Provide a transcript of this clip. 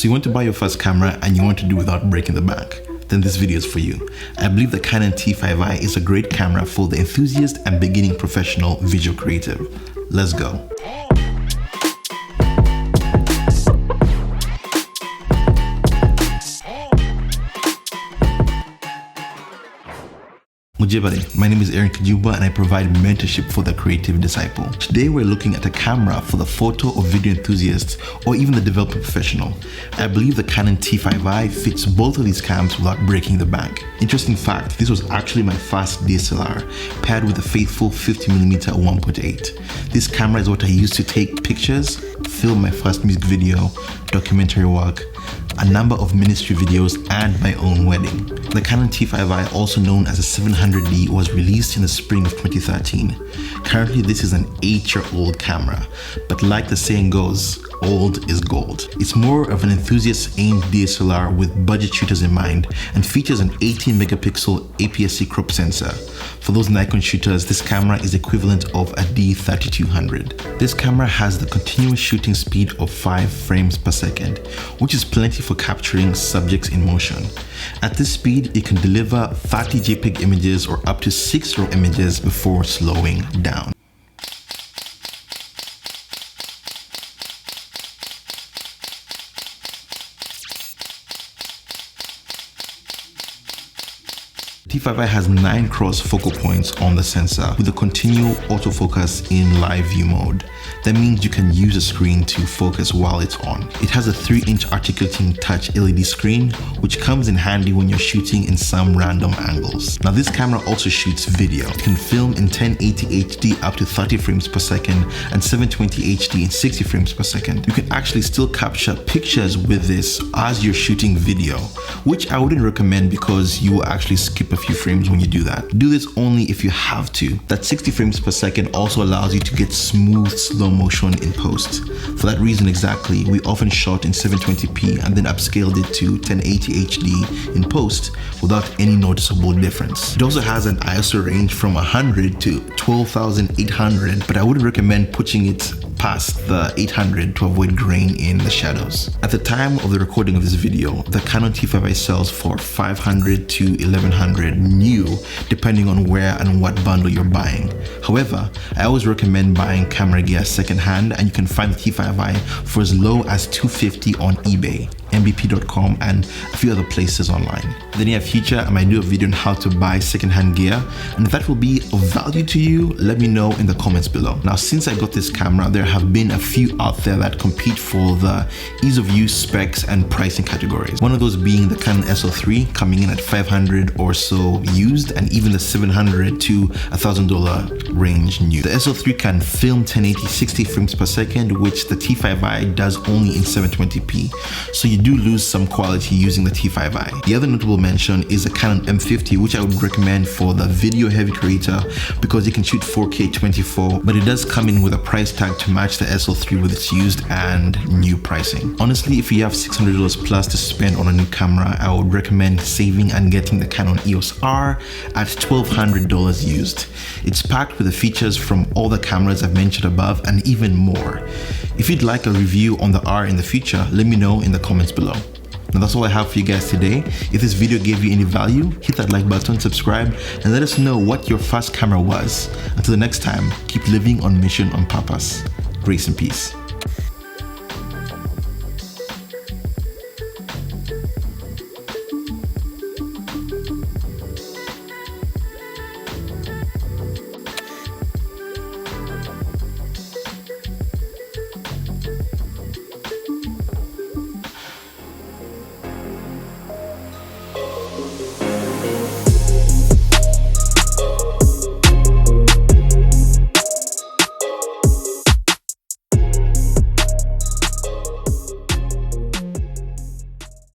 So you want to buy your first camera and you want to do without breaking the bank? Then this video is for you. I believe the Canon T5i is a great camera for the enthusiast and beginning professional visual creative. Let's go. Mujibare, my name is Kajumba and I provide mentorship for the creative disciple. Today we're looking at a camera for the photo or video enthusiast or even the developing professional. I believe the Canon T5i fits both of these cams without breaking the bank. Interesting fact, this was actually my first DSLR paired with a faithful 50mm 1.8. This camera is what I used to take pictures, film my first music video, documentary work, a number of ministry videos, and my own wedding. The Canon T5i, also known as a 700D, was released in the spring of 2013. Currently, this is an 8-year-old camera, but like the saying goes, old is gold. It's more of an enthusiast-aimed DSLR with budget shooters in mind and features an 18-megapixel APS-C crop sensor. For those Nikon shooters, this camera is equivalent of a D3200. This camera has the continuous shooting speed of 5 frames per second, which is plenty for capturing subjects in motion. At this speed, it can deliver 30 JPEG images or up to 6 RAW images before slowing down. T5i has 9 cross focal points on the sensor with a continual autofocus in live view mode. That means you can use the screen to focus while it's on. It has a 3-inch articulating touch LED screen, which comes in handy when you're shooting in some random angles. Now this camera also shoots video. It can film in 1080 HD up to 30 frames per second and 720 HD in 60 frames per second. You can actually still capture pictures with this as you're shooting video, which I wouldn't recommend because you will actually skip a few frames when you do that. Do this only if you have to. That 60 frames per second also allows you to get smooth slow motion in post. For that reason exactly, we often shot in 720p and then upscaled it to 1080 HD in post without any noticeable difference. It also has an ISO range from 100 to 12,800, but I wouldn't recommend pushing it past the 800 to avoid grain in the shadows. At the time of the recording of this video, the Canon T5i sells for 500 to 1100 new, depending on where and what bundle you're buying. However, I always recommend buying camera gear secondhand, and you can find the T5i for as low as $250 on eBay, mbp.com, and a few other places online. In the near future, I might do a video on how to buy secondhand gear, and if that will be of value to you, let me know in the comments below. Now, since I got this camera, there have been a few out there that compete for the ease of use, specs, and pricing categories. One of those being the Canon SL3, coming in at 500 or so used, and even the $700 to $1,000 range new. The SL3 can film 1080 60 frames per second, which the T5i does only in 720p. So you do lose some quality using the T5i. The other notable mention is the Canon M50, which I would recommend for the video heavy creator because it can shoot 4K 24, but it does come in with a price tag to match the SL3 with its used and new pricing. Honestly, if you have $600 plus to spend on a new camera, I would recommend saving and getting the Canon EOS R at $1,200 used. It's packed with the features from all the cameras I've mentioned above and even more. If you'd like a review on the R in the future, let me know in the comments below. Now that's all I have for you guys today. If this video gave you any value, hit that like button, subscribe, and let us know what your first camera was. Until the next time, keep living on mission on purpose. Grace and peace.